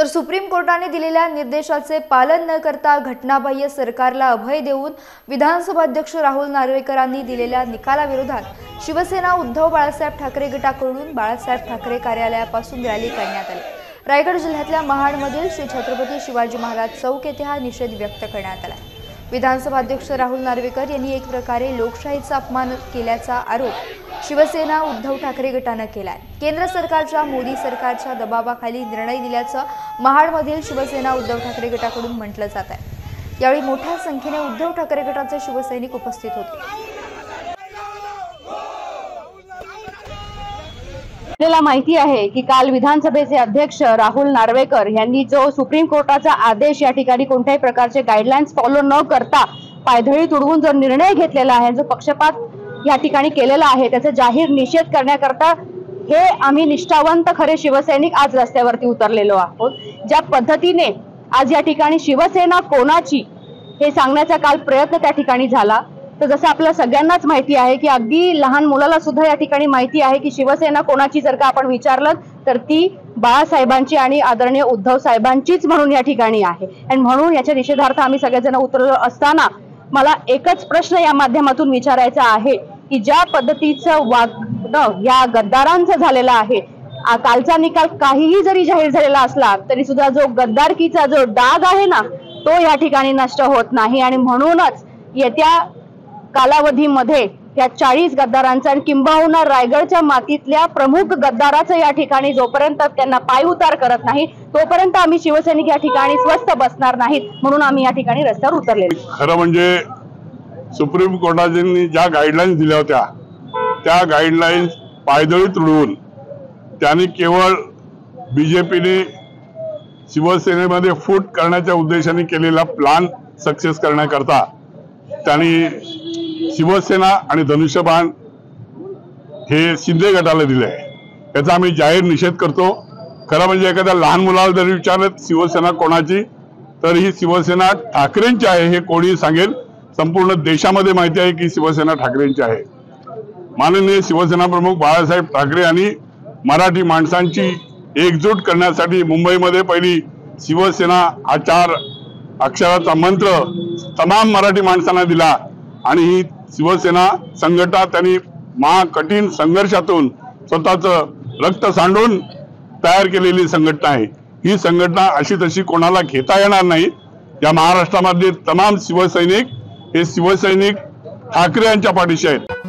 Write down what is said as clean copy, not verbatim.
तर सुप्रीम कोर्टाने दिलेल्या निर्देशाचे पालन न करता घटनाबाह्य सरकारला अभय देऊन विधानसभा अध्यक्ष राहुल नार्वेकरांनी दिलेल्या निकालाविरोधात शिवसेना उद्धव बाळासाहेब ठाकरे गटाकडून बाळासाहेब ठाकरे कार्यालयापासून रॅली काढण्यात आली। रायगड जिल्ह्यातल्या महाडमधील श्री छत्रपती शिवाजी महाराज चौक येथे हा निषेध व्यक्त करण्यात आला। विधानसभा अध्यक्ष राहुल नार्वेकर यांनी एक प्रकारे लोकशाहीचा अपमान केल्याचा आरोप शिवसेना उद्धव ठाकरे गटाने केला आहे। केंद्र सरकारच्या मोदी सरकारच्या दबावाखाली निर्णय दिल्याचं महाडमधील शिवसेना उद्धव ठाकरे गटाकडून म्हटलं जात आहे। यावेळी मोठ्या संख्येने उद्धव ठाकरे गटाचे शिवसैनिक उपस्थित होते। आपल्याला माहिती आहे की काल विधानसभेचे अध्यक्ष राहुल नार्वेकर यांनी जो सुप्रीम कोर्टाचा आदेश या ठिकाणी कोणत्याही प्रकारचे गाईडलाईन्स फॉलो न करता पायधळी तुडवून जो निर्णय घेतलेला आहे, जो पक्षपात या ठिकाणी केलेला आहे, त्याचा जाहीर निषेध करण्याकरता हे आम्ही निष्ठावंत खरे शिवसैनिक आज रस्त्यावरती उतरलेलो आहोत। ज्या पद्धतीने आज या ठिकाणी शिवसेना कोणाची हे सांगण्याचा काल प्रयत्न त्या ठिकाणी झाला, तर जसं आपल्या सगळ्यांनाच माहिती आहे की अगदी लहान मुलाला सुद्धा या ठिकाणी माहिती आहे की शिवसेना कोणाची जर का आपण विचारलं तर ती बाळासाहेबांची आणि आदरणीय उद्धव साहेबांचीच म्हणून या ठिकाणी आहे। आणि म्हणून याच्या निषेधार्थ आम्ही सगळेजण उतरलो असताना मला एकच प्रश्न या माध्यमातून विचारायचा आहे की ज्या पद्धतीचं वागणं या गद्दारांचं झालेलं आहे, कालचा निकाल काहीही जरी जाहीर झालेला असला तरी सुद्धा जो गद्दारकीचा जो डाग आहे ना, तो या ठिकाणी नष्ट होत नाही। आणि म्हणूनच येत्या कालावधीमध्ये या 40 गद्दारांचा आणि किंबहुना रायगडच्या मातीतल्या प्रमुख गद्दाराचं या ठिकाणी जोपर्यंत त्यांना पायउतार करत नाही तोपर्यंत आम्ही शिवसैनिक या ठिकाणी स्वस्थ बसणार नाहीत। म्हणून आम्ही या ठिकाणी रस्त्यावर उतरले। खरं म्हणजे सुप्रीम कोर्टाने ज्या गाईडलाईन्स दिल्या होत्या त्या गाईडलाईन्स पायदळी तुडवून त्यांनी केवळ बीजेपीने शिवसेनेमध्ये फूट करण्याच्या उद्देशाने केलेला प्लान सक्सेस करण्याकरता त्यांनी शिवसेना आणि धनुष्यबाण हे शिंदे गटाला दिले आहे। याचा आम्ही जाहीर निषेध करतो। खरं म्हणजे एखाद्या लहान मुलाला जरी विचारलं शिवसेना कोणाची तर ही शिवसेना ठाकरेंची आहे हे कोणी सांगेल। संपूर्ण देशामध्ये माहिती आहे की शिवसेना ठाकरेंची आहे। माननीय शिवसेना प्रमुख बाळासाहेब ठाकरे यांनी मराठी माणसांची एकजूट करण्यासाठी मुंबईमध्ये पहिली शिवसेना हा 4 अक्षराचा मंत्र तमाम मराठी माणसांना दिला आणि ही शिवसेना संघटना त्यांनी महाकठीण संघर्षातून स्वतःचं रक्त सांडून तयार केलेली संघटना आहे। ही संघटना अशी तशी कोणाला घेता येणार नाही। या महाराष्ट्रामध्ये तमाम शिवसैनिक हे शिवसैनिक ठाकरे यांच्या पाठीशी आहेत।